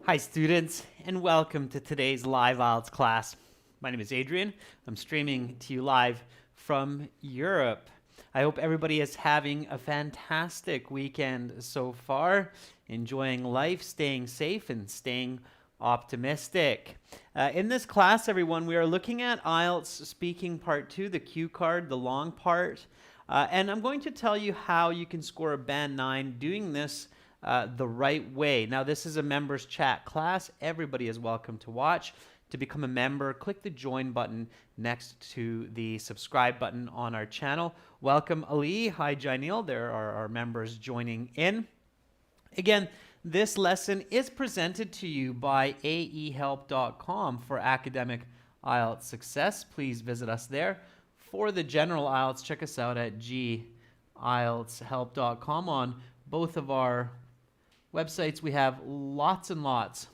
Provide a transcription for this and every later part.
Hi students, and welcome to today's live IELTS class. My name is Adrian. I'm streaming to you live from Europe. I hope everybody is having a fantastic weekend so far, enjoying life, staying safe, and staying optimistic. In this class, everyone, we are looking at IELTS Speaking Part 2, the cue card, the long part. And I'm going to tell you how you can score a Band 9 doing this the right way. Now, this is a members chat class. Everybody is welcome to watch. To become a member, click the join button next to the subscribe button on our channel. Welcome, Ali. Hi, Janil. There are our members joining in. Again, this lesson is presented to you by aehelp.com for academic IELTS success. Please visit us there. For the general IELTS, check us out at gieltshelp.com. On both of our websites, we have lots and lots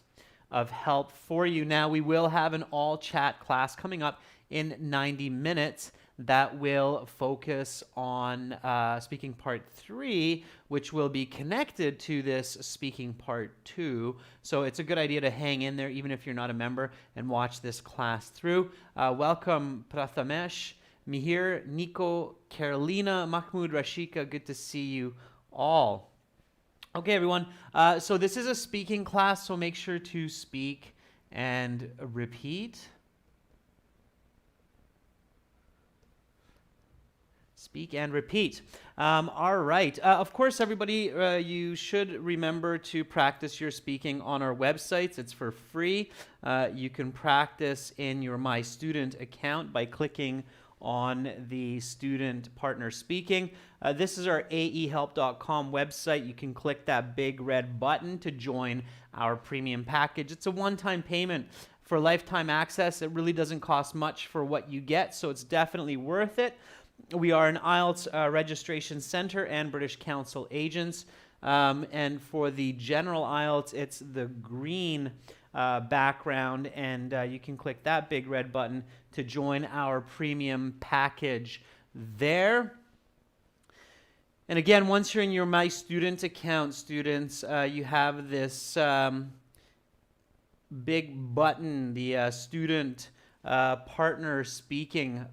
of help for you. Now, we will have an all chat class coming up in 90 minutes that will focus on speaking part 3, which will be connected to this speaking part 2. So it's a good idea to hang in there even if you're not a member and watch this class through. Welcome Prathamesh, Mihir, Nico, Carolina, Mahmoud, Rashika. Good to see you all. Okay, everyone. So this is a speaking class, so make sure to speak and repeat. Speak and repeat. All right. Of course, everybody, you should remember to practice your speaking on our websites. It's for free. You can practice in your My Student account by clicking on the student partner speaking. This is our aehelp.com website. You can click that big red button to join our premium package. It's a one-time payment for lifetime access. It really doesn't cost much for what you get, so it's definitely worth it. We are an IELTS registration center and British Council agents. And for the general IELTS, it's the green background, and you can click that big red button to join our premium package there. And again, once you're in your My Student account, students, you have this big button, the student partner speaking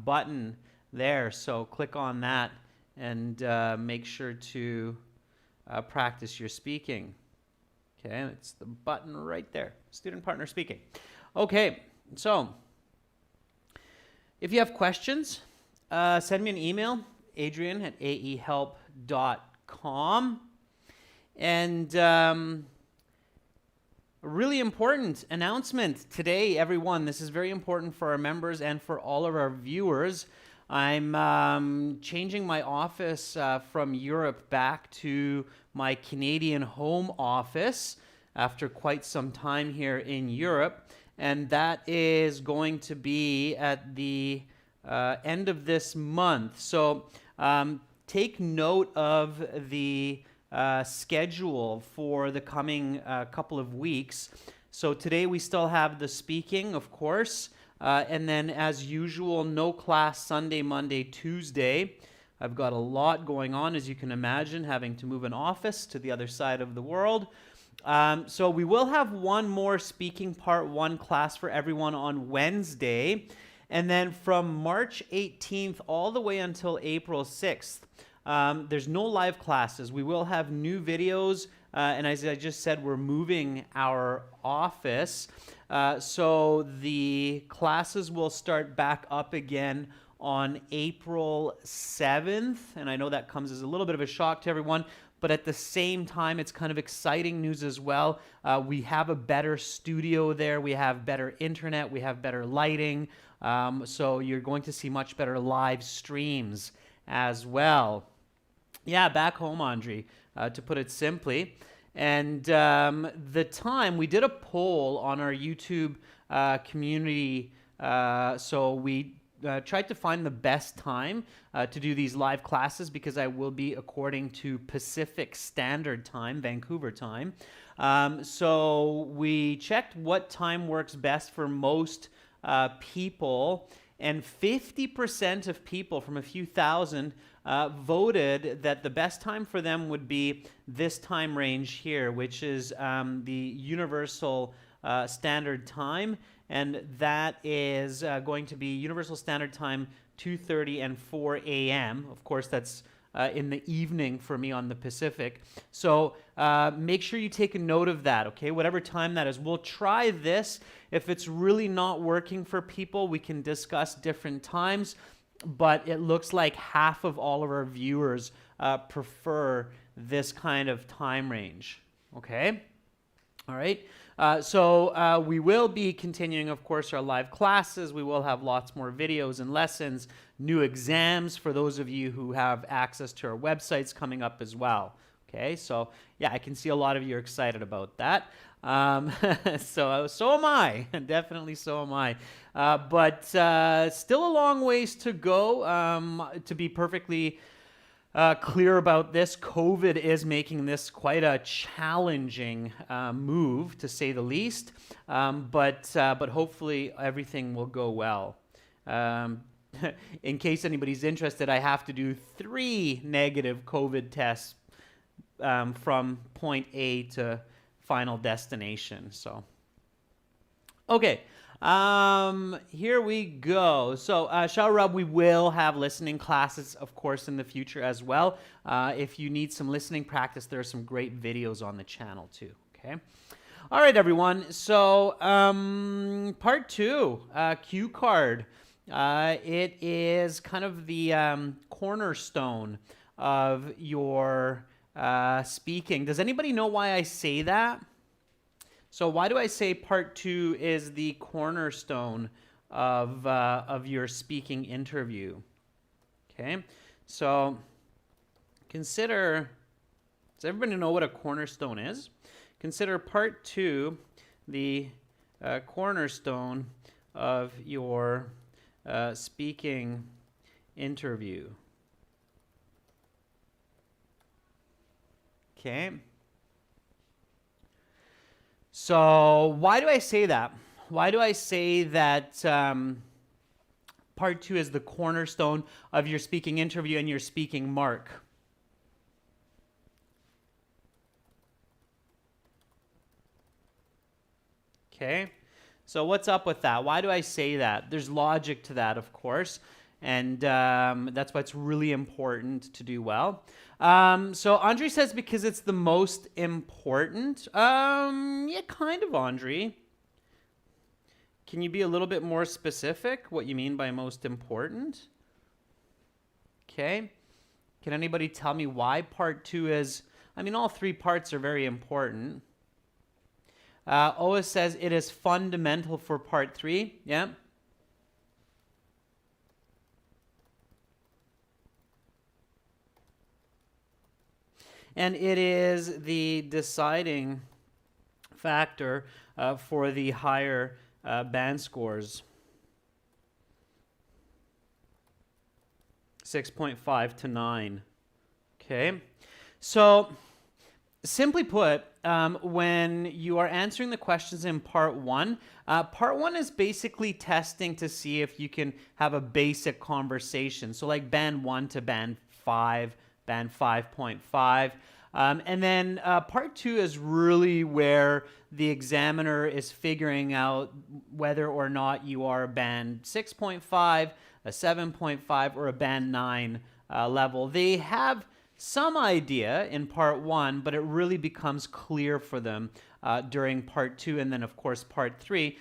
button there. So click on that and make sure to practice your speaking. Okay, it's the button right there, student partner speaking. Okay, so if you have questions, send me an email, adrian@aehelp.com. And a really important announcement today, everyone. This is very important for our members and for all of our viewers. I'm changing my office from Europe back to my Canadian home office after quite some time here in Europe, and that is going to be at the end of this month. So take note of the schedule for the coming couple of weeks. So today we still have the speaking, of course, and then as usual, no class Sunday, Monday, Tuesday. I've got a lot going on, as you can imagine, having to move an office to the other side of the world. So we will have one more speaking part 1 class for everyone on Wednesday. And then from March 18th all the way until April 6th, there's no live classes. We will have new videos. And as I just said, we're moving our office. So the classes will start back up again on April 7th, and I know that comes as a little bit of a shock to everyone, but at the same time, it's kind of exciting news as well. We have a better studio there, we have better internet, we have better lighting, so you're going to see much better live streams as well. Yeah, back home, Andre, to put it simply. And the time, we did a poll on our YouTube community, so we tried to find the best time to do these live classes, because I will be according to Pacific Standard Time, Vancouver time. So we checked what time works best for most people, and 50% of people from a few thousand voted that the best time for them would be this time range here, which is the Universal Standard Time, and that is going to be Universal Standard Time 2:30 and 4 a.m. Of course, that's in the evening for me on the Pacific. So make sure you take a note of that, okay? Whatever time that is. We'll try this. If it's really not working for people, we can discuss different times, but it looks like half of all of our viewers prefer this kind of time range, okay? All right, so we will be continuing, of course, our live classes. We will have lots more videos and lessons, new exams for those of you who have access to our websites coming up as well. Okay, so yeah, I can see a lot of you are excited about that. So am I, definitely so am I. But still a long ways to go, to be perfectly clear about this. COVID is making this quite a challenging move, to say the least, but hopefully everything will go well. In case anybody's interested, I have to do 3 negative COVID tests from point A to final destination. So, okay. Here we go. So, Shahrab, we will have listening classes, of course, in the future as well. If you need some listening practice, there are some great videos on the channel too, okay? All right, everyone. So, part 2, cue card. It is kind of the cornerstone of your speaking. Does anybody know why I say that? So why do I say part 2 is the cornerstone of your speaking interview? Okay, so consider, does everybody know what a cornerstone is? Consider part 2 the cornerstone of your speaking interview. Okay. So why do I say that? Why do I say that part 2 is the cornerstone of your speaking interview and your speaking mark? Okay, so what's up with that? Why do I say that? There's logic to that, of course, and that's why it's really important to do well. So Andre says because it's the most important. Yeah, kind of, Andre. Can you be a little bit more specific what you mean by most important? Okay. Can anybody tell me why part 2 is, I mean, all 3 parts are very important. Oa says it is fundamental for part 3. Yeah. And it is the deciding factor for the higher band scores. 6.5 to 9. Okay. So, simply put, when you are answering the questions in part 1 is basically testing to see if you can have a basic conversation. So like band 1 to band 5, band 5.5. And then part 2 is really where the examiner is figuring out whether or not you are a band 6.5, a 7.5, or a band 9 level. They have some idea in part 1, but it really becomes clear for them during part 2, and then of course part 3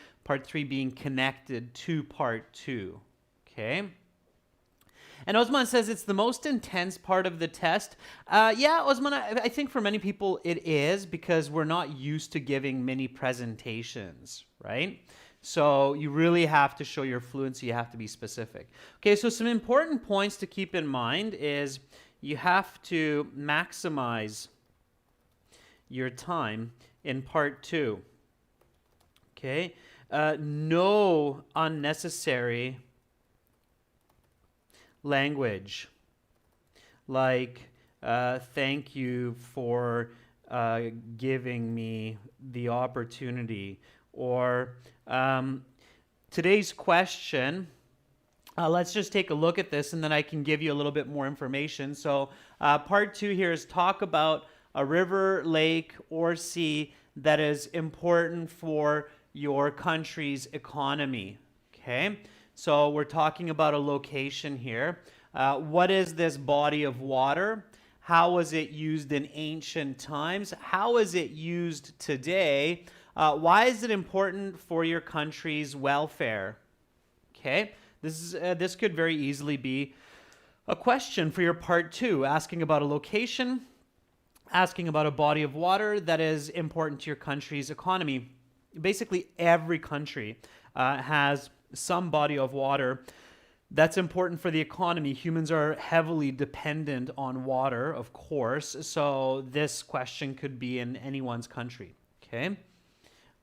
being connected to part 2. Okay. And Osman says it's the most intense part of the test. Yeah, Osman, I think for many people it is, because we're not used to giving mini presentations, right? So you really have to show your fluency. You have to be specific. Okay, so some important points to keep in mind is you have to maximize your time in part 2. Okay, no unnecessary language like thank you for giving me the opportunity, or today's question Let's just take a look at this, and then I can give you a little bit more information. So part 2 here is talk about a river, lake, or sea that is important for your country's economy. Okay, so we're talking about a location here. What is this body of water? How was it used in ancient times? How is it used today? Why is it important for your country's welfare? Okay, this could very easily be a question for your part 2, asking about a location, asking about a body of water that is important to your country's economy. Basically, every country has some body of water that's important for the economy. Humans are heavily dependent on water, of course, so this question could be in anyone's country. Okay,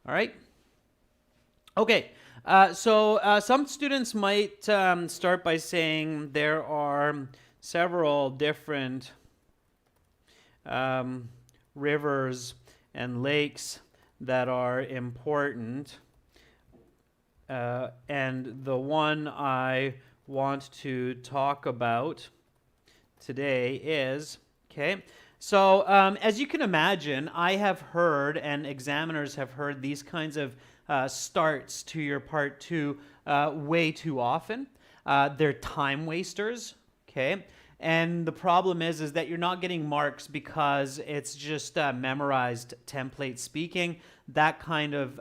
all right. Okay, so some students might start by saying there are several different rivers and lakes that are important. And the one I want to talk about today is, okay, so as you can imagine, I have heard, and examiners have heard, these kinds of starts to your part 2 way too often. They're time wasters, okay? And the problem is that you're not getting marks because it's just memorized template speaking. That kind of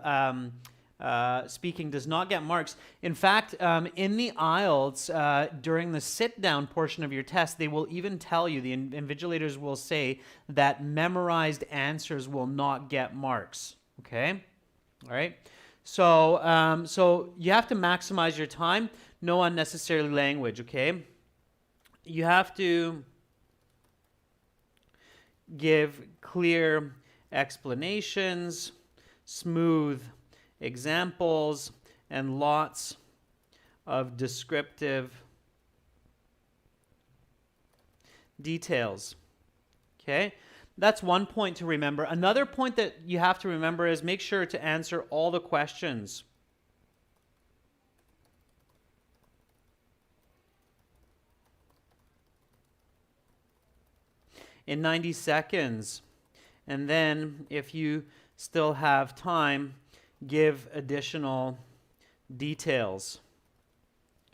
speaking does not get marks. In fact, in the IELTS, during the sit-down portion of your test, they will even tell you, the invigilators will say that memorized answers will not get marks, okay? All right? So, so you have to maximize your time, no unnecessary language, okay? You have to give clear explanations, smooth examples, and lots of descriptive details. Okay? That's one point to remember. Another point that you have to remember is make sure to answer all the questions. In 90 seconds. And then, if you still have time, give additional details.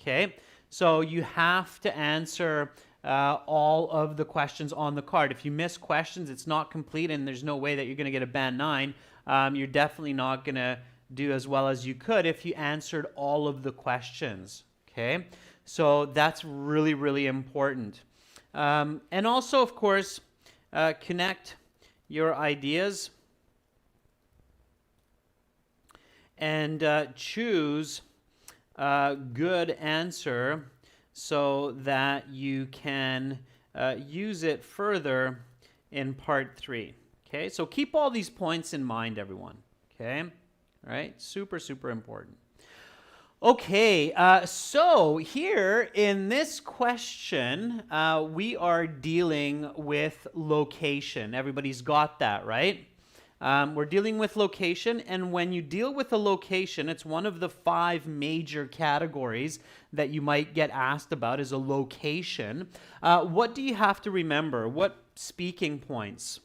Okay? So you have to answer all of the questions on the card. If you miss questions, it's not complete, and there's no way that you're going to get a band 9. You're definitely not going to do as well as you could if you answered all of the questions. Okay? So that's really, really important. And also, of course, connect your ideas and choose a good answer so that you can use it further in part 3. Okay, so keep all these points in mind, everyone. Okay, all right, super, super important. Okay, so here in this question, we are dealing with location. Everybody's got that, right? We're dealing with location, and when you deal with a location, it's one of the 5 major categories that you might get asked about is a location. What do you have to remember? What speaking points?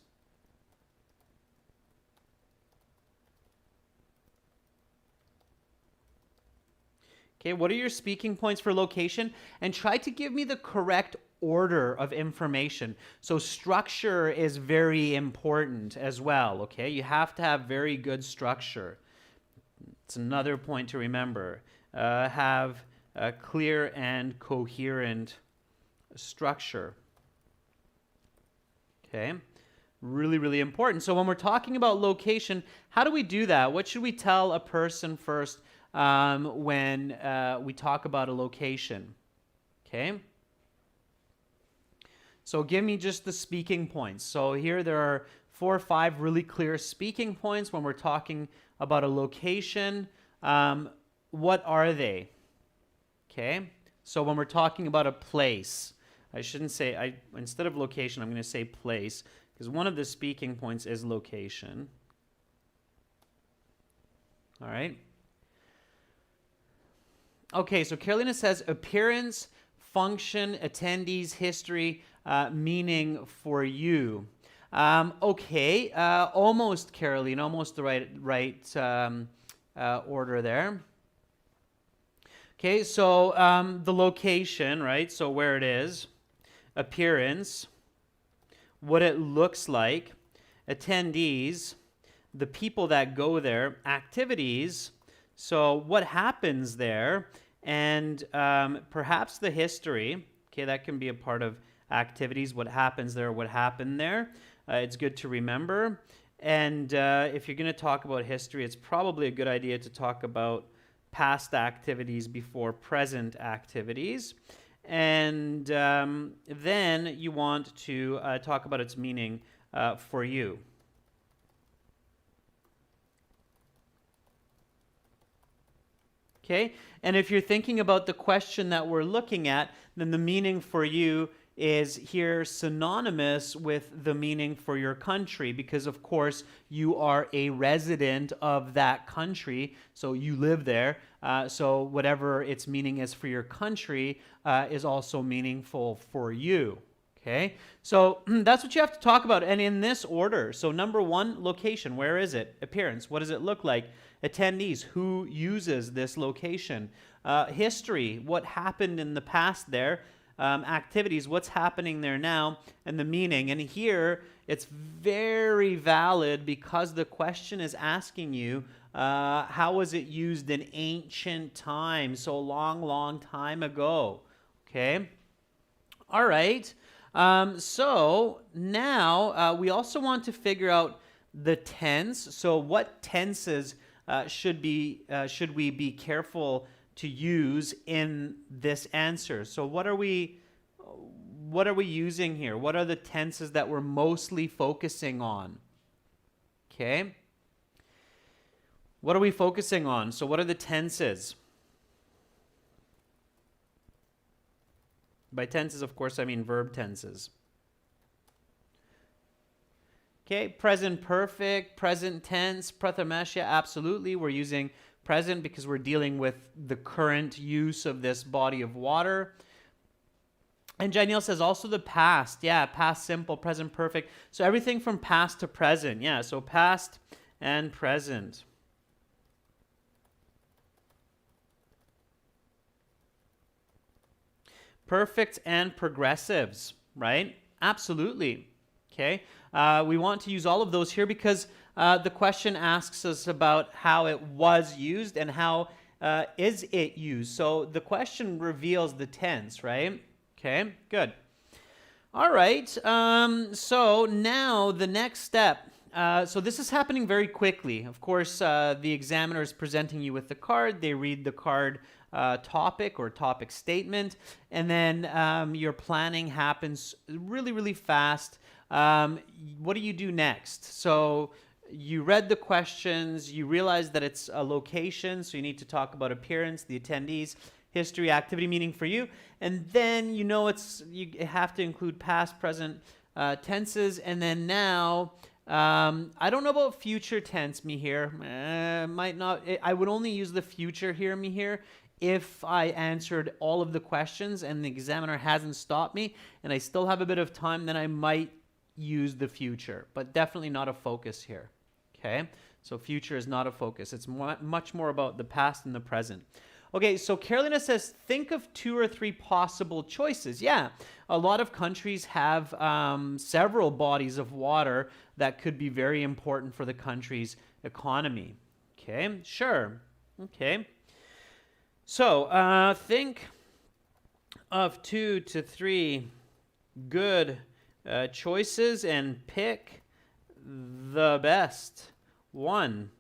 Okay, what are your speaking points for location? And try to give me the correct order of information. So structure is very important as well, okay? You have to have very good structure. It's another point to remember. Have a clear and coherent structure. Okay? Really, really important. So when we're talking about location, how do we do that? What should we tell a person first when we talk about a location? Okay? So give me just the speaking points. So here there are 4 or 5 really clear speaking points when we're talking about a location. What are they? Okay? So when we're talking about a place, I shouldn't say, instead of location, I'm going to say place, because one of the speaking points is location. All right? Okay, so Carolina says appearance, function, attendees, history, meaning for you. Okay, almost Carolina, almost the right order there. Okay, so the location, right? So where it is, appearance, what it looks like, attendees, the people that go there, activities, so what happens there, and perhaps the history. Okay, that can be a part of activities, what happens there, what happened there. It's good to remember. And if you're going to talk about history, it's probably a good idea to talk about past activities before present activities. And then you want to talk about its meaning for you. Okay, and if you're thinking about the question that we're looking at, then the meaning for you is here synonymous with the meaning for your country, because of course you are a resident of that country, so you live there. So whatever its meaning is for your country is also meaningful for you. Okay, so that's what you have to talk about, and in this order. So number one, location. Where is it? Appearance. What does it look like? Attendees. Who uses this location? History. What happened in the past there? Activities. What's happening there now? And the meaning. And here, it's very valid because the question is asking you, how was it used in ancient times? So long time ago. Okay? All right. So now we also want to figure out the tense. So what tenses should we be careful to use in this answer? So what are we using here? What are the tenses that we're mostly focusing on? Okay. What are we focusing on? So what are the tenses? By tenses, of course, I mean verb tenses. Okay, present perfect, present tense, prathamashya, absolutely. We're using present because we're dealing with the current use of this body of water. And Janelle says also the past. Yeah, past simple, present perfect. So everything from past to present. Yeah, so past and present. Perfect and progressives, right? Absolutely. Okay. We want to use all of those here because the question asks us about how it was used and how is it used. So the question reveals the tense, right? Okay, good. All right. So now the next step. So this is happening very quickly. Of course, the examiner is presenting you with the card. They read the card topic or topic statement, and then your planning happens really fast. What do you do next? So you read the questions, you realize that it's a location, so you need to talk about appearance, the attendees, history, activity, meaning for you, and then you know you have to include past, present tenses, and then now I don't know about future tense, me here. Might not. I would only use the future here, me here, if I answered all of the questions and the examiner hasn't stopped me and I still have a bit of time, then I might use the future, but definitely not a focus here. Okay, so future is not a focus. It's much more about the past and the present. Okay, so Carolina says, think of 2 or 3 possible choices. Yeah, a lot of countries have several bodies of water that could be very important for the country's economy. Okay, sure. Okay. So think of 2 to 3 good choices and pick the best one.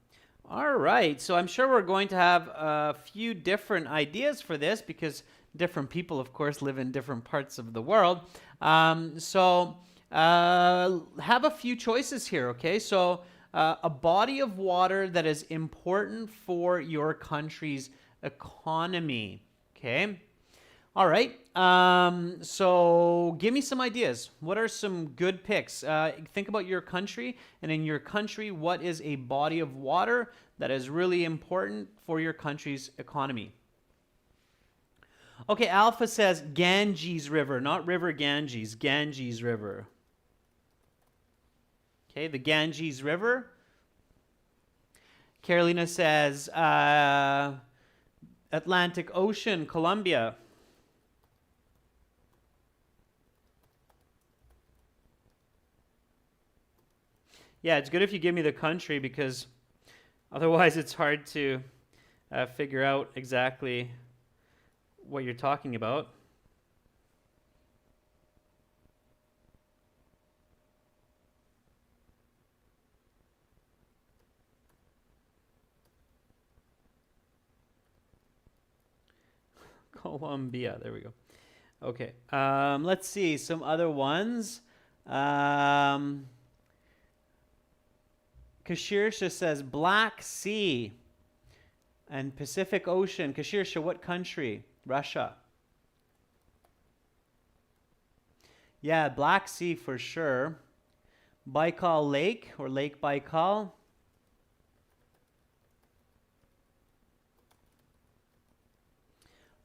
All right, so I'm sure we're going to have a few different ideas for this because different people, of course, live in different parts of the world. So have a few choices here, okay? So a body of water that is important for your country's economy, okay? All right, so give me some ideas. What are some good picks? Think about your country, and in your country, what is a body of water that is really important for your country's economy? Okay, Alpha says Ganges River, not River Ganges, Ganges River. Okay, the Ganges River. Carolina says Atlantic Ocean, Colombia. Yeah, it's good if you give me the country because otherwise it's hard to figure out exactly what you're talking about. Colombia, there we go. Okay, let's see some other ones. Kashirsha says Black Sea and Pacific Ocean. Kashirsha, what country? Russia. Yeah, Black Sea for sure. Baikal Lake or Lake Baikal.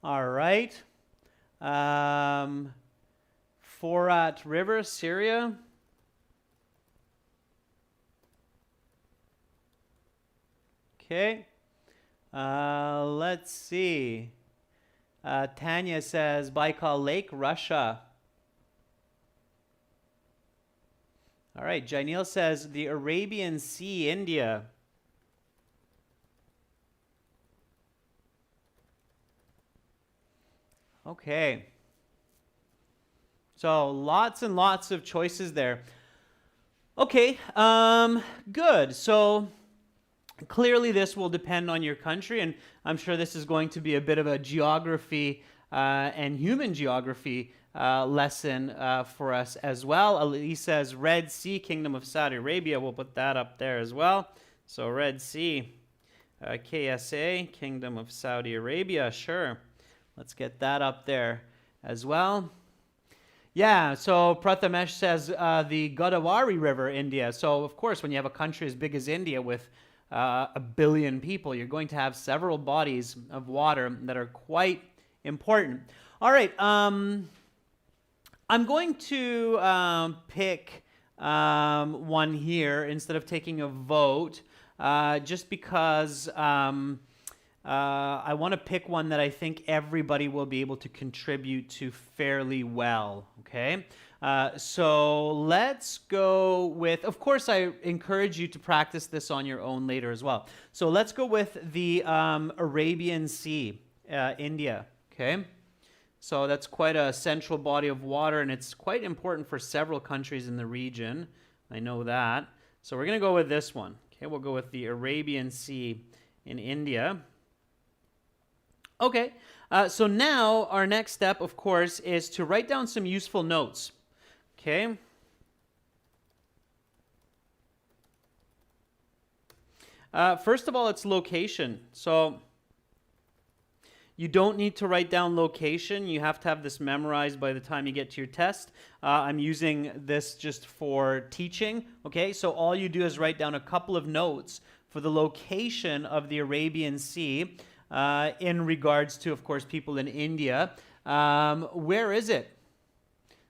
All right. Forat River, Syria. Okay. Let's see. Tanya says Baikal Lake, Russia. All right. Janil says the Arabian Sea, India. Okay. So lots and lots of choices there. Okay. Good. So clearly, this will depend on your country, and I'm sure this is going to be a bit of a geography and human geography lesson for us as well. Elise says Red Sea, Kingdom of Saudi Arabia. We'll put that up there as well. So Red Sea, KSA, Kingdom of Saudi Arabia. Sure. Let's get that up there as well. Yeah, so Prathamesh says the Godavari River, India. So, of course, when you have a country as big as India with 1 billion people, you're going to have several bodies of water that are quite important. All right, I'm going to pick one here instead of taking a vote, just because I want to pick one that I think everybody will be able to contribute to fairly well, okay? So let's go with, of course, I encourage you to practice this on your own later as well. So let's go with the Arabian Sea, India, okay? So that's quite a central body of water, and it's quite important for several countries in the region. I know that. So we're going to go with this one. Okay, we'll go with the Arabian Sea in India. Okay, so now our next step, of course, is to write down some useful notes. Okay. First of all, it's location. So you don't need to write down location. You have to have this memorized by the time you get to your test. I'm using this just for teaching. Okay, so all you do is write down a couple of notes for the location of the Arabian Sea in regards to, of course, people in India. Where is it?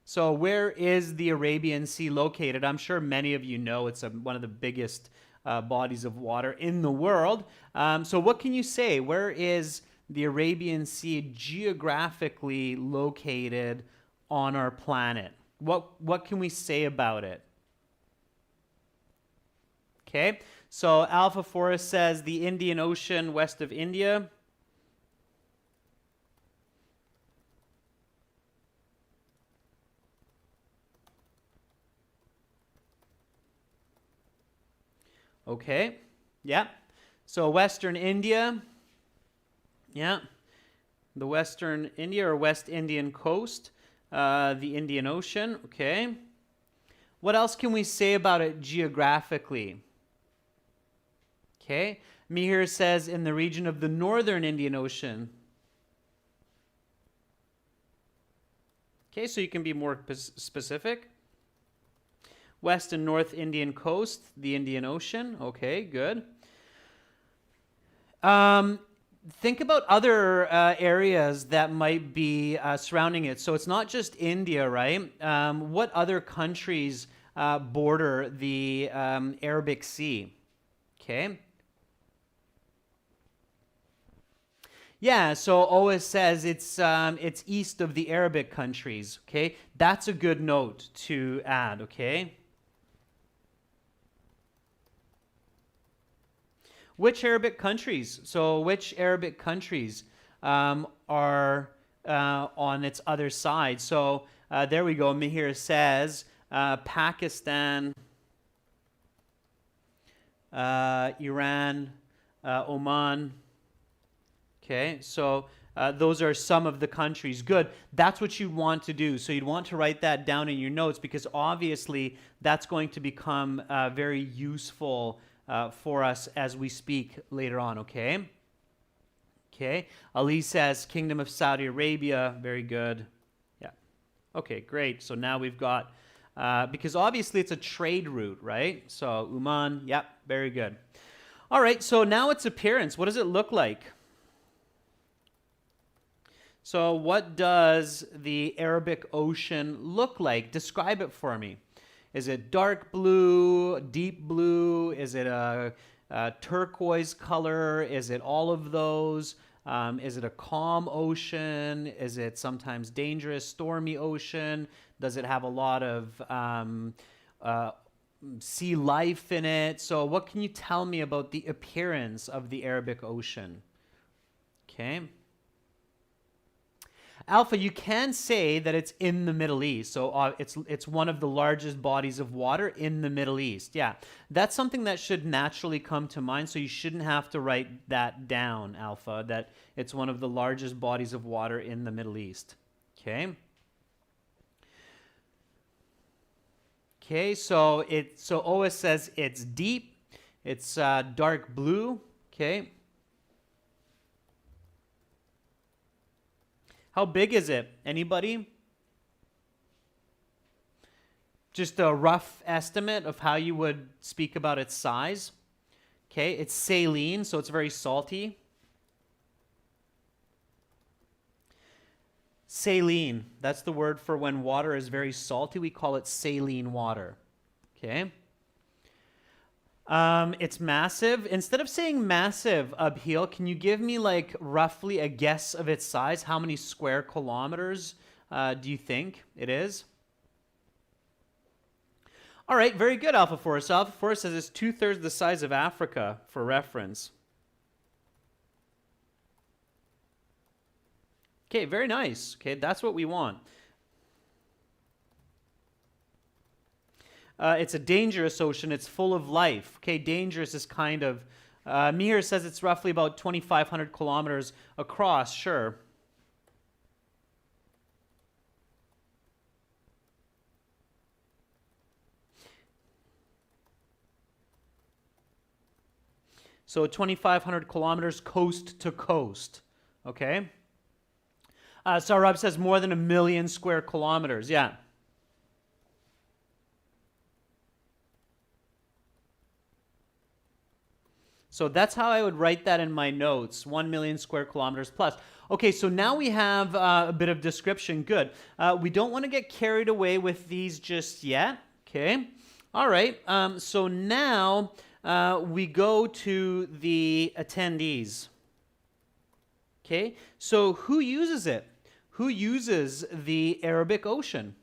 So where is the Arabian Sea located? I'm sure many of you know it's one of the biggest bodies of water in the world. So what can you say? Where is the Arabian Sea geographically located on our planet? What can we say about it? Okay, so Alpha Forest says the Indian Ocean west of India. Okay, yeah. So Western India, yeah. The Western India or West Indian coast, the Indian Ocean, okay. What else can we say about it geographically? Okay, Mihir says in the region of the Northern Indian Ocean. Okay, so you can be more specific. West and North Indian coast, the Indian Ocean. Okay, good. think about other areas that might be surrounding it. So it's not just India, right? What other countries border the Arabic Sea? Okay. Yeah, so OS says it's east of the Arabic countries. Okay, that's a good note to add. Okay. Which Arabic countries? So, which Arabic countries are on its other side? So, there we go. Mihir says Pakistan, Iran, Oman. Okay, so those are some of the countries. Good. That's what you want to do. So, you'd want to write that down in your notes because obviously that's going to become very useful for us as we speak later on, okay? Okay. Ali says Kingdom of Saudi Arabia. Very good. Yeah. Okay, great. So now we've got, because obviously it's a trade route, right? So Oman, yep, very good. All right, so now its appearance. What does it look like? So what does the Arabic Ocean look like? Describe it for me. Is it dark blue, deep blue? Is it a turquoise color? Is it all of those? Is it a calm ocean? Is it sometimes dangerous, stormy ocean? Does it have a lot of sea life in it? So what can you tell me about the appearance of the Arabic Ocean? Okay. Alpha, you can say that it's in the Middle East. So it's one of the largest bodies of water in the Middle East. Yeah, that's something that should naturally come to mind. So you shouldn't have to write that down, Alpha, that it's one of the largest bodies of water in the Middle East. Okay. Okay, so OS says it's deep. It's dark blue. Okay. How big is it? Anybody? Just a rough estimate of how you would speak about its size. Okay, it's saline, so it's very salty. Saline, that's the word for when water is very salty. We call it saline water. Okay. It's massive. Instead of saying massive, Abhil, can you give me like roughly a guess of its size? How many square kilometers do you think it is? All right, very good, Alpha Force. Alpha Force says it's 2/3 the size of Africa, for reference. Okay, very nice. Okay, that's what we want. It's a dangerous ocean. It's full of life. Okay, dangerous is kind of... Mihir says it's roughly about 2,500 kilometers across. Sure. So 2,500 kilometers coast to coast. Okay. Saurabh says more than 1 million square kilometers. Yeah. So that's how I would write that in my notes, 1 million square kilometers plus. Okay, so now we have a bit of description. Good. We don't want to get carried away with these just yet. Okay. All right. So now we go to the attendees. Okay. So who uses it? Who uses the Arabic Ocean?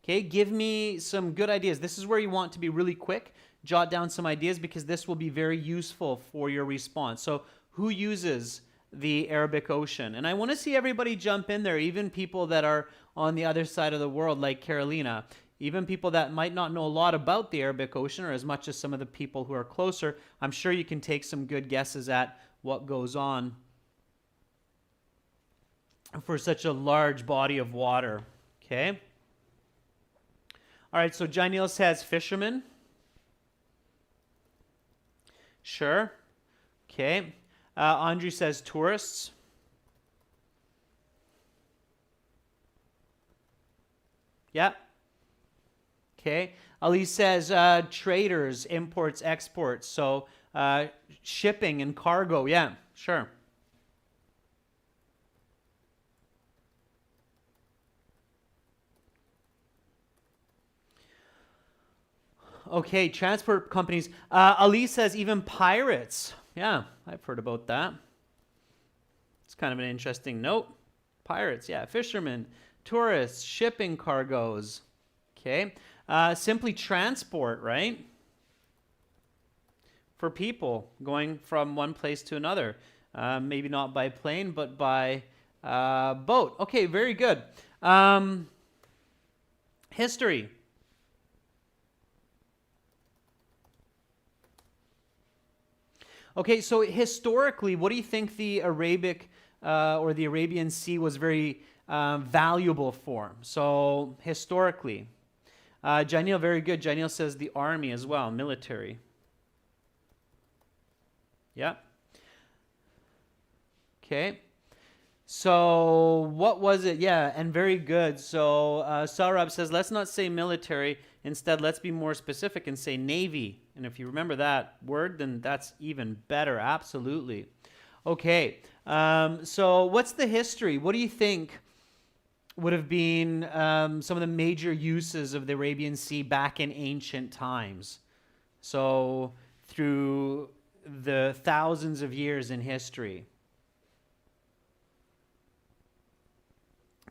Okay. Give me some good ideas. This is where you want to be really quick. Jot down some ideas because this will be very useful for your response. So who uses the Arabic Ocean? And I want to see everybody jump in there, even people that are on the other side of the world like Carolina, even people that might not know a lot about the Arabic Ocean or as much as some of the people who are closer. I'm sure you can take some good guesses at what goes on for such a large body of water. Okay. All right, so Janil says fishermen. Sure. Okay. Andrew says tourists. Yeah. Okay. Ali says traders, imports, exports. So shipping and cargo. Yeah, sure. Okay, transport companies. Ali says even pirates. Yeah, I've heard about that. It's kind of an interesting note. Pirates, yeah. Fishermen, tourists, shipping cargoes. Okay. Simply transport, right? For people going from one place to another. Maybe not by plane, but by boat. Okay, very good. History. Okay, so historically, what do you think the Arabic or the Arabian Sea was very valuable for? So historically, Janil, very good. Janil says the army as well, military. Yeah. Okay. So what was it? Yeah, and very good. So Saurabh says, let's not say military. Instead, let's be more specific and say Navy. And if you remember that word, then that's even better. Absolutely. Okay. So what's the history? What do you think would have been some of the major uses of the Arabian Sea back in ancient times? So through the thousands of years in history.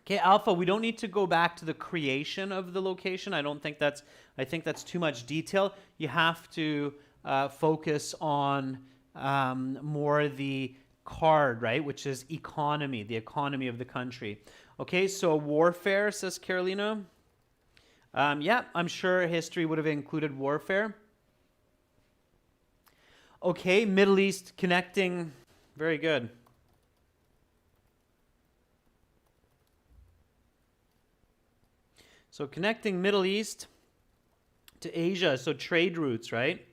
Okay, Alpha, we don't need to go back to the creation of the location. I think that's too much detail. You have to focus on more the card, right, which is economy, the economy of the country. Okay, so warfare, says Carolina. Yeah, I'm sure history would have included warfare. Okay, Middle East connecting, very good. So connecting Middle East to Asia, so trade routes, right?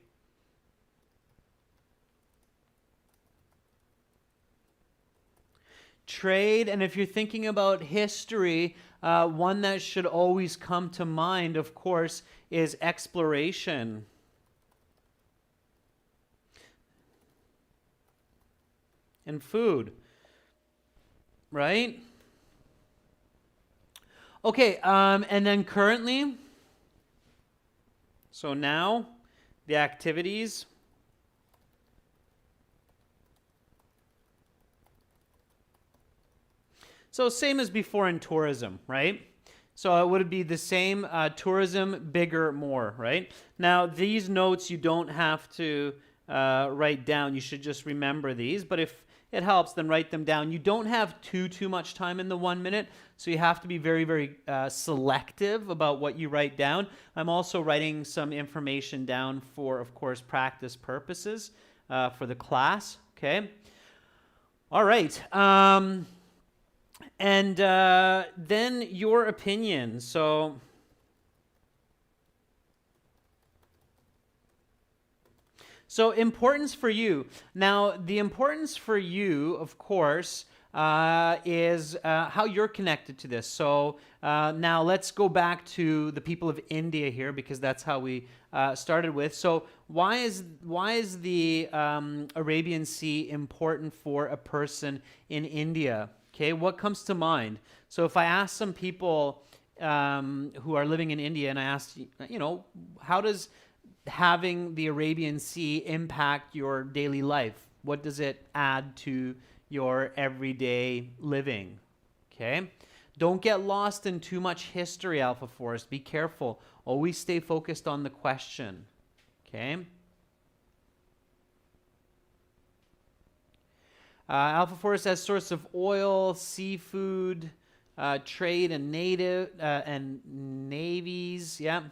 Trade, and if you're thinking about history, one that should always come to mind, of course, is exploration. And food, right? Okay, and then currently, so now, the activities. So same as before in tourism, right? So it would be the same, tourism, bigger, more, right? Now, these notes you don't have to write down. You should just remember these, but if it helps, then write them down. You don't have too much time in the 1 minute, so you have to be very, very selective about what you write down. I'm also writing some information down for, of course, practice purposes for the class, okay? All right. And then your opinion. So importance for you. Now, the importance for you, of course, is how you're connected to this. So now let's go back to the people of India here, because that's how we started with. So why is the Arabian Sea important for a person in India? Okay, what comes to mind? So if I ask some people who are living in India, and I ask, how does having the Arabian Sea impact your daily life? What does it add to your everyday living? Okay. Don't get lost in too much history, Alpha Force. Be careful. Always stay focused on the question. Okay. Alpha Force as source of oil, seafood, trade, and navies. Yeah.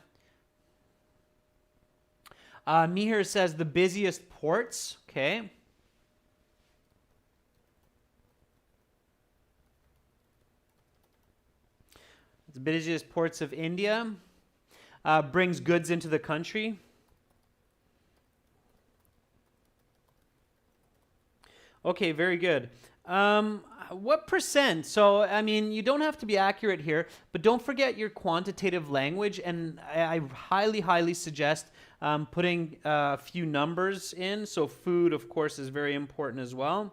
Mihir says the busiest ports. Okay. The busiest ports of India. Brings goods into the country. Okay, very good. What percent? So, I mean, you don't have to be accurate here, but don't forget your quantitative language. And I highly, highly suggest putting a few numbers in. So food, of course, is very important as well.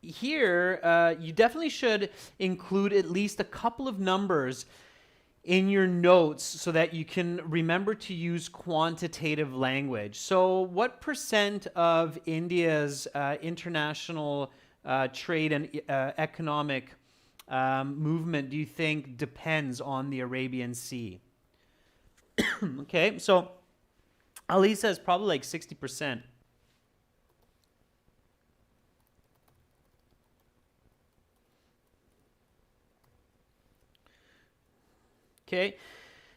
here you definitely should include at least a couple of numbers in your notes so that you can remember to use quantitative language. So what percent of India's international trade and economic movement do you think depends on the Arabian Sea? Okay, so Ali says probably like 60%. Okay,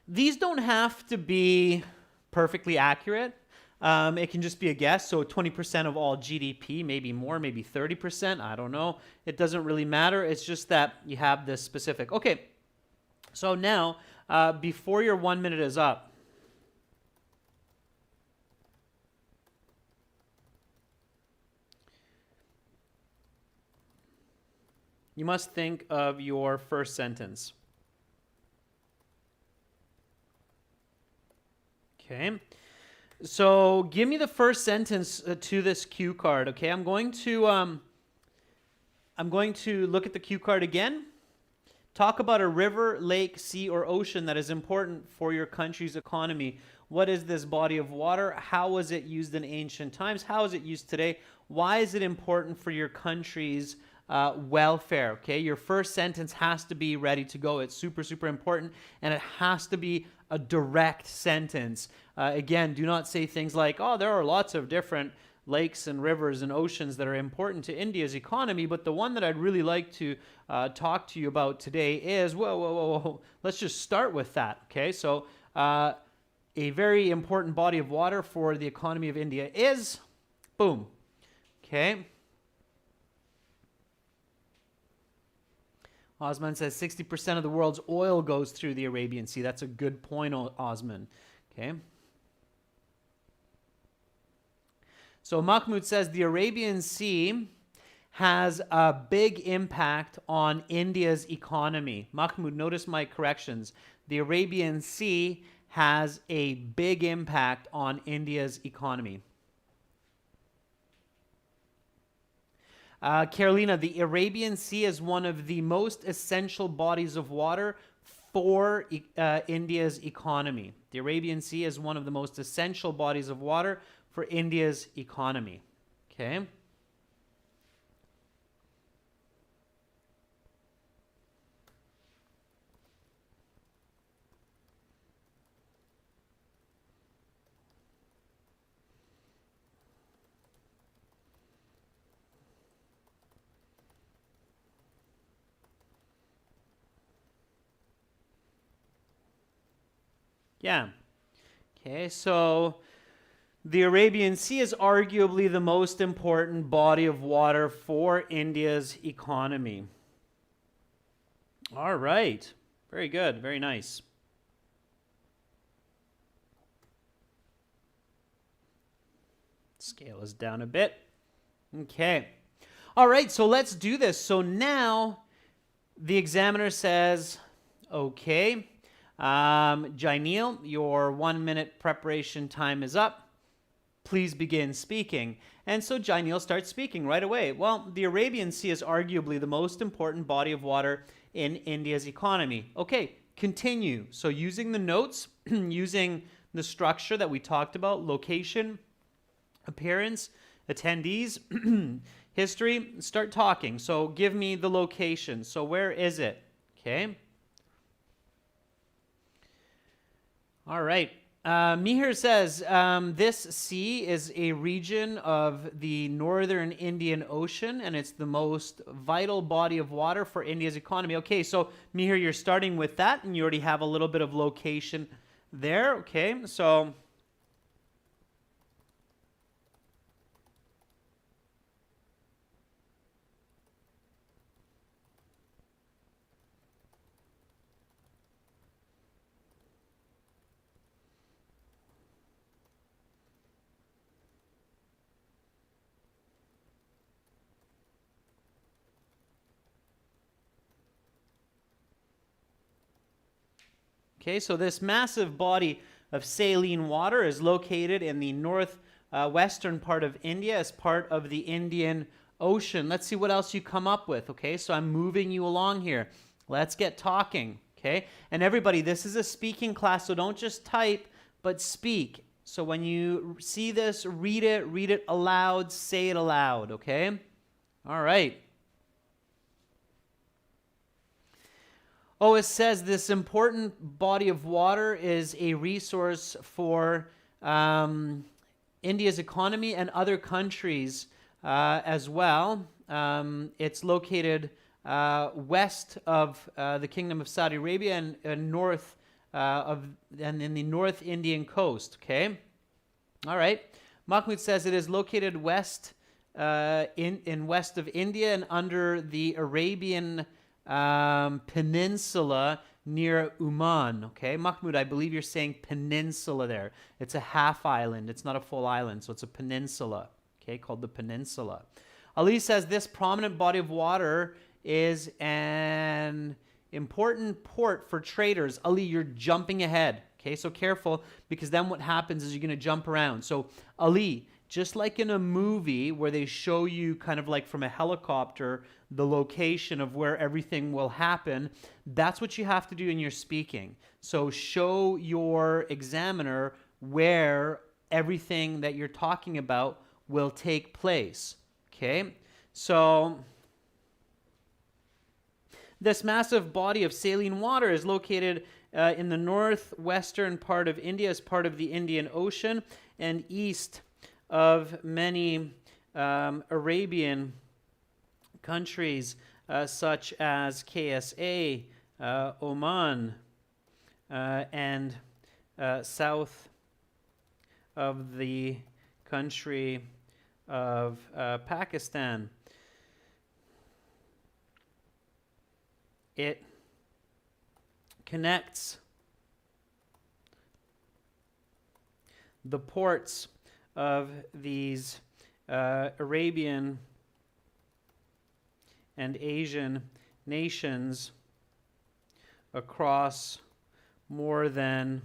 these don't have to be perfectly accurate. It can just be a guess. So 20% of all GDP, maybe more, maybe 30%. I don't know. It doesn't really matter. It's just that you have this specific. Okay, so now before your 1 minute is up, you must think of your first sentence. Okay, so give me the first sentence to this cue card. Okay, I'm going to look at the cue card again. Talk about a river, lake, sea, or ocean that is important for your country's economy. What is this body of water? How was it used in ancient times? How is it used today? Why is it important for your country's welfare? Okay, your first sentence has to be ready to go. It's super, super important, and it has to be a direct sentence. Again, do not say things like, oh, there are lots of different lakes and rivers and oceans that are important to India's economy, but the one that I'd really like to talk to you about today is, whoa, let's just start with that, okay? So a very important body of water for the economy of India is, boom, okay? Osman says 60% of the world's oil goes through the Arabian Sea. That's a good point, Osman. Okay. So Mahmoud says the Arabian Sea has a big impact on India's economy. Mahmoud, notice my corrections. The Arabian Sea has a big impact on India's economy. Carolina, the Arabian Sea is one of the most essential bodies of water for India's economy. The Arabian Sea is one of the most essential bodies of water for India's economy. Okay. Yeah. Okay, so the Arabian Sea is arguably the most important body of water for India's economy. All right. Very good. Very nice. Scale is down a bit. Okay. All right, so let's do this. So now the examiner says, okay, Jainil, your 1 minute preparation time is up. Please begin speaking. And so Jainil starts speaking right away. Well, the Arabian Sea is arguably the most important body of water in India's economy. Okay, continue. So using the notes, using the structure that we talked about, location, appearance, attendees, history, start talking. So give me the location. So where is it? Okay. All right. Mihir says, this sea is a region of the northern Indian Ocean, and it's the most vital body of water for India's economy. Okay, so Mihir, you're starting with that, and you already have a little bit of location there. Okay, so... Okay, so this massive body of saline water is located in the northwestern part of India as part of the Indian ocean. Let's see what else you come up with, okay? So I'm moving you along here. Let's get talking, okay? And everybody, this is a speaking class, so don't just type, but speak. So when you see this, read it aloud, say it aloud, okay? All right. Oh, it says this important body of water is a resource for India's economy and other countries as well. It's located west of the Kingdom of Saudi Arabia and north and in the North Indian coast. Okay, all right. Mahmoud says it is located west in west of India and under the Arabian peninsula near Oman. Okay, Mahmoud, I believe you're saying peninsula there. It's a half island. It's not a full island, so it's a peninsula. Okay, called the peninsula. Ali says this prominent body of water is an important port for traders. Ali, you're jumping ahead. Okay, so careful, because then what happens is you're going to jump around. So Ali, just like in a movie where they show you kind of like from a helicopter the location of where everything will happen, that's what you have to do in your speaking. So show your examiner where everything that you're talking about will take place. Okay, so this massive body of saline water is located in the northwestern part of India as part of the Indian Ocean and east of many Arabian countries such as KSA, Oman, and south of the country of Pakistan. It connects the ports of these Arabian and Asian nations across more than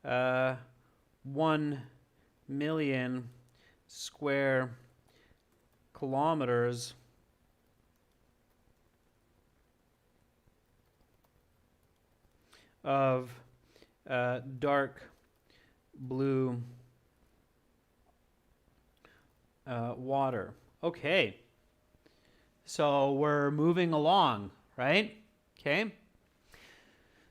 1 million square kilometers of dark blue water. Okay, so we're moving along, right? Okay.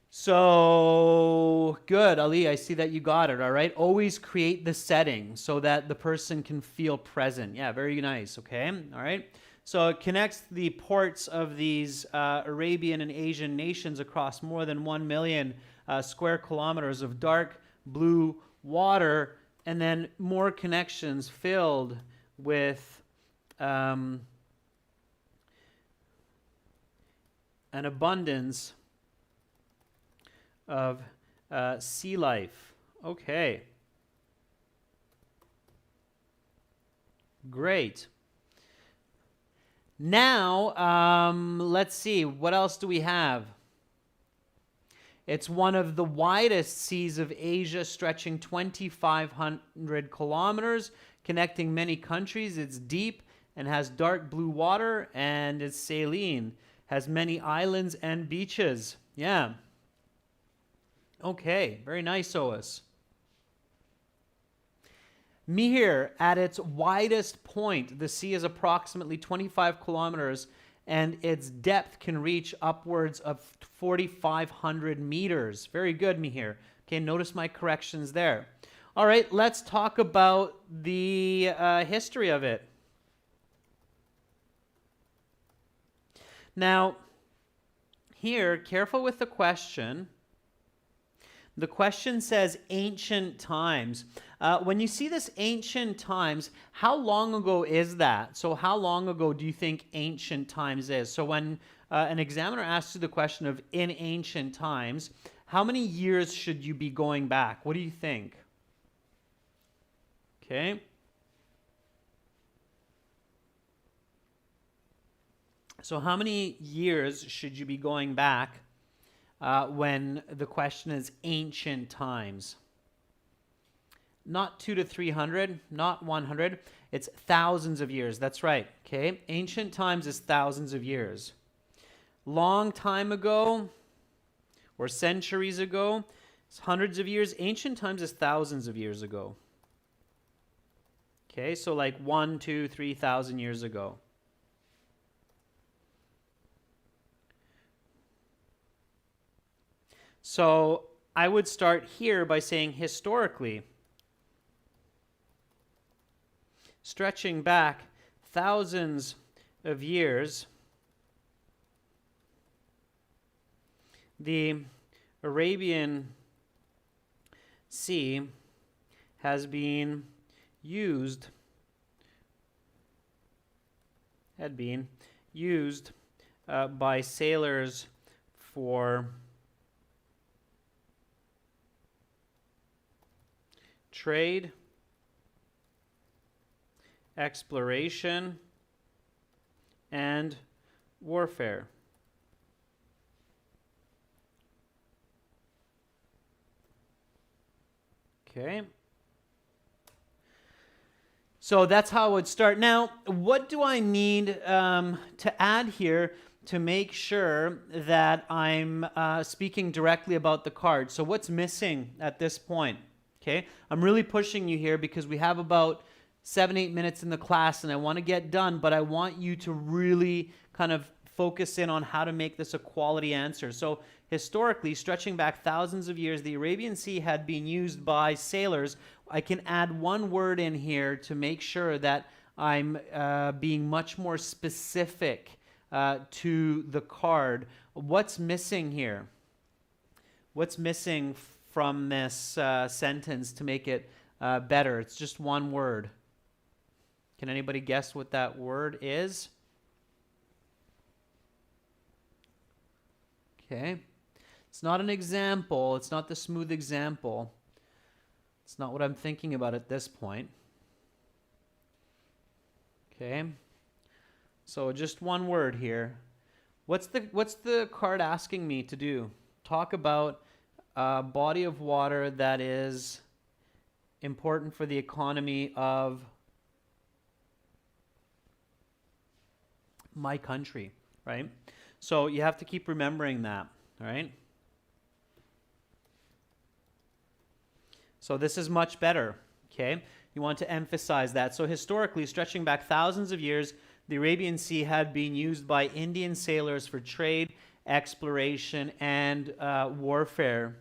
So good, Ali, I see that you got it, all right? Always create the setting so that the person can feel present. Yeah, very nice, okay? All right. So it connects the ports of these Arabian and Asian nations across more than 1 million square kilometers of dark blue water, and then more connections filled with an abundance of sea life. Okay. Great. Now, let's see. What else do we have? It's one of the widest seas of Asia, stretching 2,500 kilometers, connecting many countries. It's deep and has dark blue water, and it's saline. Has many islands and beaches. Yeah. Okay, very nice, Oas. Mihir, at its widest point, the sea is approximately 25 kilometers, and its depth can reach upwards of 4,500 meters. Very good, Mihir. Okay, notice my corrections there. All right, let's talk about the history of it. Now, here, careful with the question. The question says ancient times. When you see this ancient times, how long ago is that? So how long ago do you think ancient times is? So when an examiner asks you the question of in ancient times, how many years should you be going back? What do you think? Okay. So how many years should you be going back when the question is ancient times? not 2 to 300, not 100. It's thousands of years. That's right. Okay. Ancient times is thousands of years. Long time ago or centuries ago, it's hundreds of years. Ancient times is thousands of years ago. Okay, so like 1, 2, 3,000 years ago. So I would start here by saying historically, stretching back thousands of years, the Arabian Sea has been used, by sailors for trade, exploration, and warfare. Okay. So that's how I would start. Now, what do I need to add here to make sure that I'm speaking directly about the card? So what's missing at this point? Okay, I'm really pushing you here because we have about 7-8 minutes in the class and I want to get done, but I want you to really kind of focus in on how to make this a quality answer. So historically, stretching back thousands of years, the Arabian Sea had been used by sailers. I can add one word in here to make sure that I'm being much more specific to the card. What's missing here? What's missing from this sentence to make it better? It's just one word. Can anybody guess what that word is? Okay. It's not an example. It's not the smooth example. It's not what I'm thinking about at this point. Okay. So just one word here. What's the card asking me to do? Talk about a body of water that is important for the economy of my country, right? So you have to keep remembering that, all right? So this is much better, okay? You want to emphasize that. So historically, stretching back thousands of years, the Arabian Sea had been used by Indian sailors for trade, exploration, and warfare.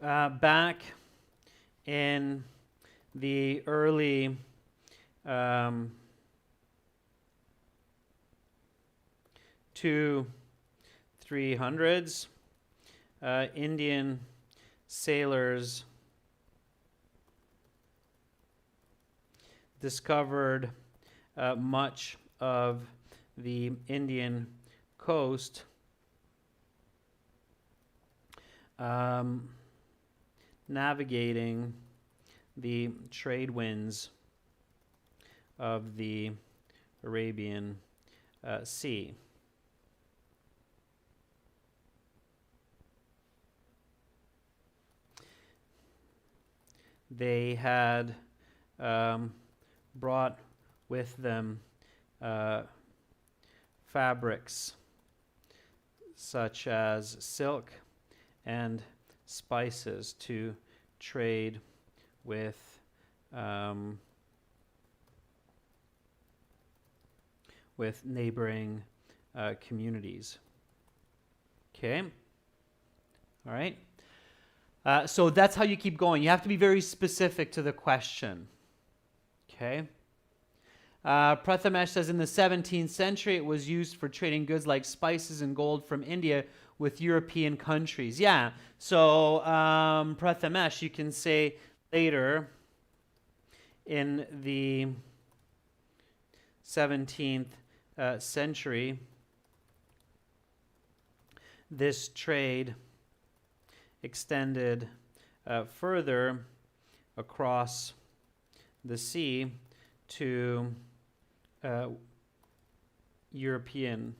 Back in the early 300s, Indian sailors discovered much of the Indian coast, navigating the trade winds of the Arabian Sea. They had brought with them fabrics such as silk and spices to trade with neighboring communities. Okay, all right. So that's how you keep going. You have to be very specific to the question. Okay. Prathamesh says in the 17th century it was used for trading goods like spices and gold from India with European countries. Yeah. So Prathamesh, you can say later in the 17th century, this trade extended further across the sea to European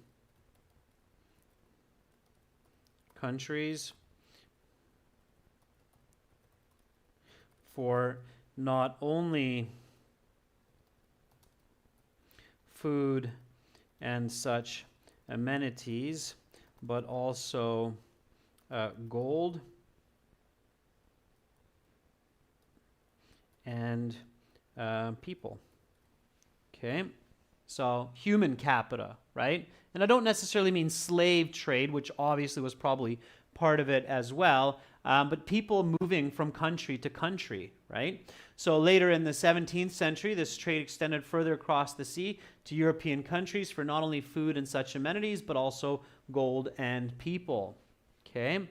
countries for not only food and such amenities, but also gold and people. Okay, so human capita, right? And I don't necessarily mean slave trade, which obviously was probably part of it as well, but people moving from country to country, right? So later in the 17th century, this trade extended further across the sea to European countries for not only food and such amenities, but also gold and people. Okay.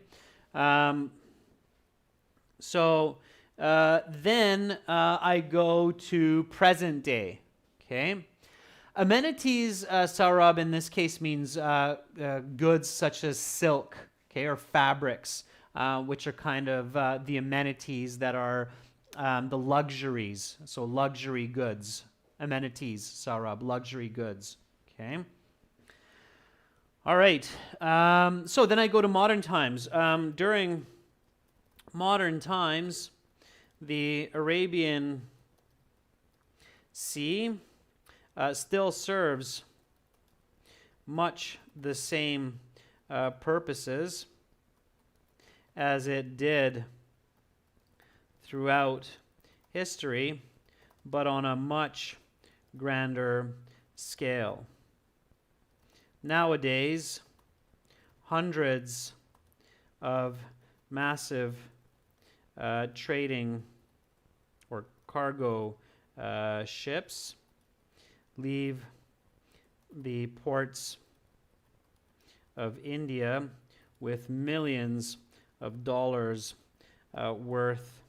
Then I go to present day. Okay. Amenities, Saurabh, in this case means goods such as silk, okay, or fabrics, which are kind of the amenities that are the luxuries. So luxury goods, amenities, Saurabh, luxury goods. Okay. All right. So then I go to modern times. During modern times, the Arabian Sea still serves much the same purposes as it did throughout history, but on a much grander scale. Nowadays, hundreds of massive trading or cargo ships leave the ports of India with millions of dollars worth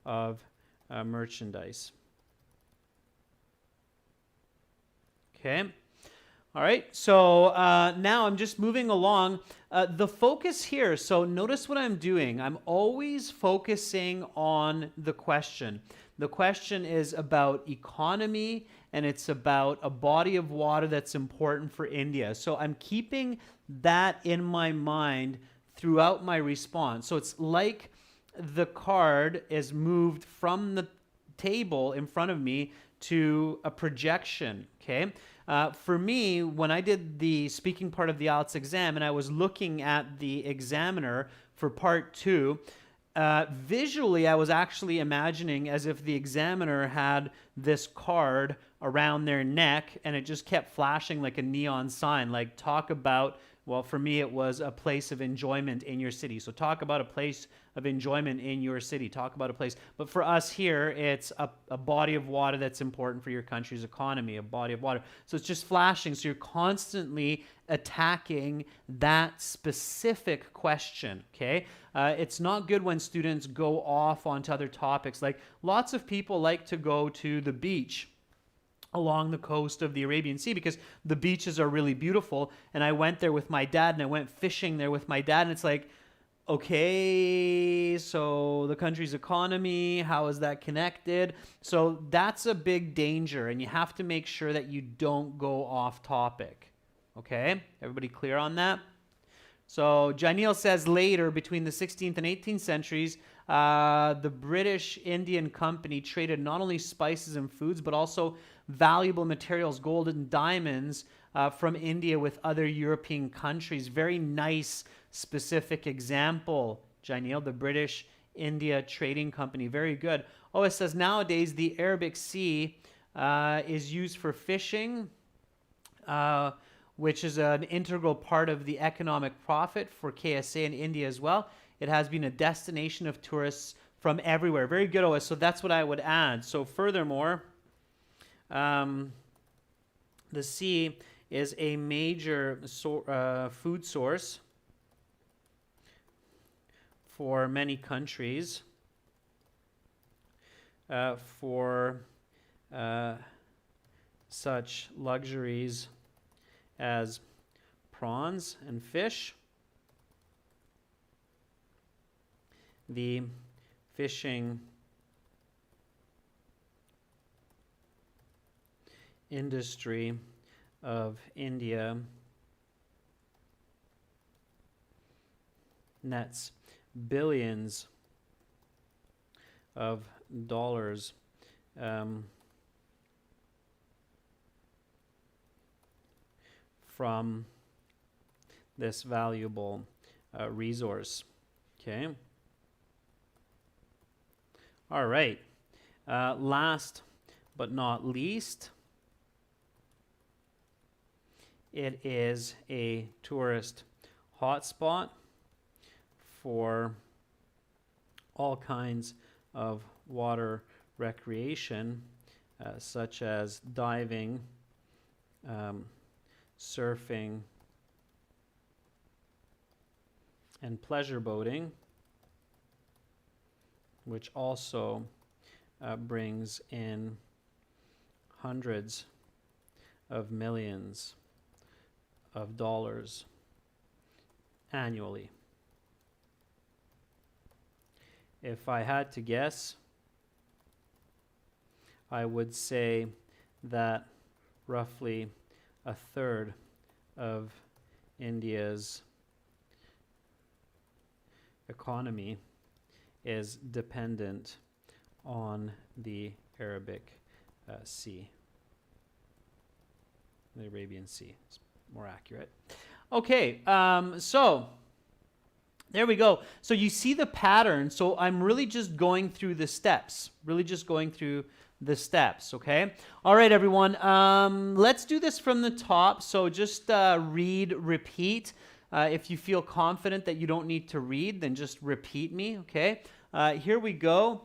of merchandise. Okay. All right, so now I'm just moving along. The focus here, so notice what I'm doing. I'm always focusing on the question. The question is about economy, and it's about a body of water that's important for India. So I'm keeping that in my mind throughout my response. So it's like the card is moved from the table in front of me to a projection, okay? For me, when I did the speaking part of the IELTS exam and I was looking at the examiner for part 2, visually I was actually imagining as if the examiner had this card around their neck and it just kept flashing like a neon sign, like talk about, well, for me it was a place of enjoyment in your city. So talk about a place of enjoyment in your city. Talk about a place. But for us here, it's a body of water that's important for your country's economy, a body of water. So it's just flashing. So you're constantly attacking that specific question, okay? It's not good when students go off onto other topics. Like lots of people like to go to the beach along the coast of the Arabian Sea because the beaches are really beautiful. And I went there with my dad and I went fishing there with my dad. And it's like, okay, so the country's economy, how is that connected? So that's a big danger, and you have to make sure that you don't go off topic. Okay? Everybody clear on that? So Janil says later, between the 16th and 18th centuries, the British Indian Company traded not only spices and foods, but also valuable materials, gold and diamonds, from India with other European countries. Very nice specific example, Janil, the British India Trading Company. Very good. Oh, it says nowadays the Arabic Sea is used for fishing, which is an integral part of the economic profit for KSA in India as well. It has been a destination of tourists from everywhere. Very good, OS. So that's what I would add. So furthermore, the sea is a major food source for many countries, for such luxuries as prawns and fish. The fishing industry of India nets billions of dollars from this valuable resource. Okay. All right. Last but not least, it is a tourist hotspot for all kinds of water recreation, such as diving, surfing, and pleasure boating, which also brings in hundreds of millions of dollars annually. If I had to guess, I would say that roughly a third of India's economy is dependent on the Arabic Sea. The Arabian Sea is more accurate. Okay, so there we go. So you see the pattern. So I'm really just going through the steps. Okay? All right, everyone. Let's do this from the top. So just read, repeat. If you feel confident that you don't need to read, then just repeat me, okay? Here we go.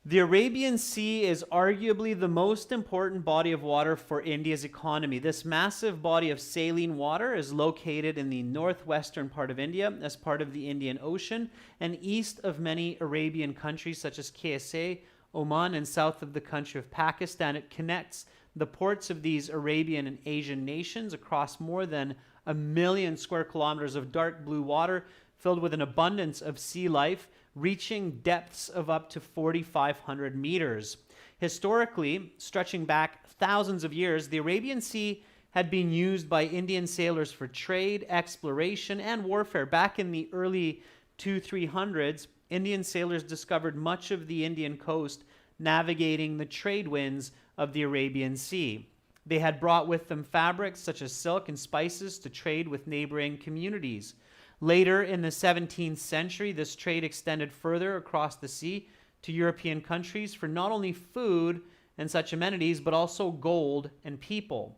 The Arabian Sea is arguably the most important body of water for India's economy. This massive body of saline water is located in the northwestern part of India as part of the Indian Ocean and east of many Arabian countries such as KSA, Oman, and south of the country of Pakistan. It connects the ports of these Arabian and Asian nations across more than 1 million square kilometers of dark blue water filled with an abundance of sea life, reaching depths of up to 4,500 meters. Historically, stretching back thousands of years, the Arabian Sea had been used by Indian sailors for trade, exploration, and warfare. Back in the early 300s, Indian sailors discovered much of the Indian coast, navigating the trade winds of the Arabian Sea. They had brought with them fabrics such as silk and spices to trade with neighboring communities. Later in the 17th century, this trade extended further across the sea to European countries for not only food and such amenities, but also gold and people.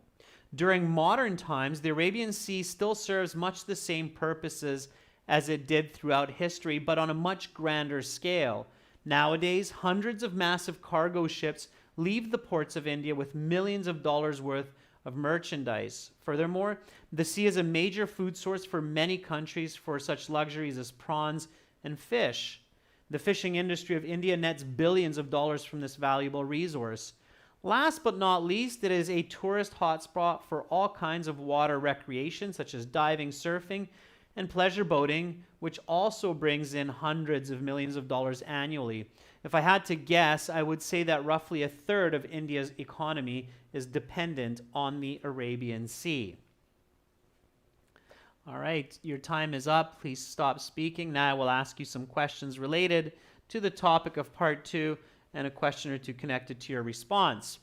During modern times, the Arabian Sea still serves much the same purposes as it did throughout history, but on a much grander scale. Nowadays, hundreds of massive cargo ships leave the ports of India with millions of dollars worth of merchandise. Furthermore, the sea is a major food source for many countries for such luxuries as prawns and fish. The fishing industry of India nets billions of dollars from this valuable resource. Last but not least, it is a tourist hotspot for all kinds of water recreation, such as diving, surfing, and pleasure boating, which also brings in hundreds of millions of dollars annually. If I had to guess, I would say that roughly a third of India's economy is dependent on the Arabian Sea. All right, your time is up. Please stop speaking. Now I will ask you some questions related to the topic of part 2 and a question or two connected to your response.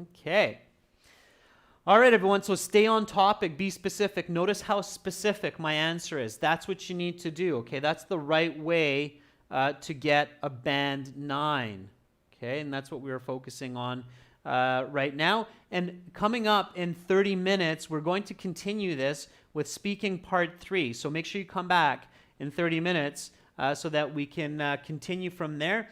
Okay. All right, everyone, so stay on topic, be specific. Notice how specific my answer is. That's what you need to do, okay? That's the right way to get a band 9, okay? And that's what we are focusing on right now. And coming up in 30 minutes, we're going to continue this with speaking part 3. So make sure you come back in 30 minutes so that we can continue from there.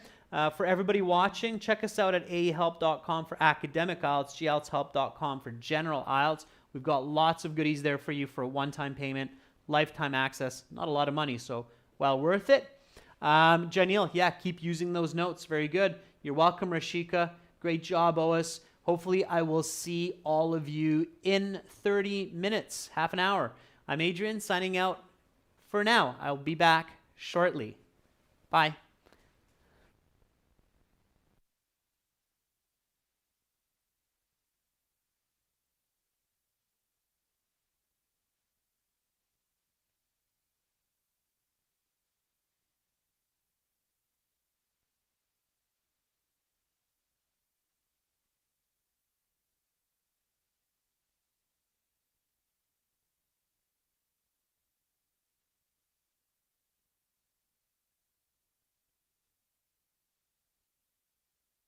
For everybody watching, check us out at aehelp.com for academic IELTS, gltshelp.com for general IELTS. We've got lots of goodies there for you for a one-time payment, lifetime access, not a lot of money, so well worth it. Janil, yeah, keep using those notes. Very good. You're welcome, Rashika. Great job, Ois. Hopefully, I will see all of you in 30 minutes, half an hour. I'm Adrian, signing out for now. I'll be back shortly. Bye.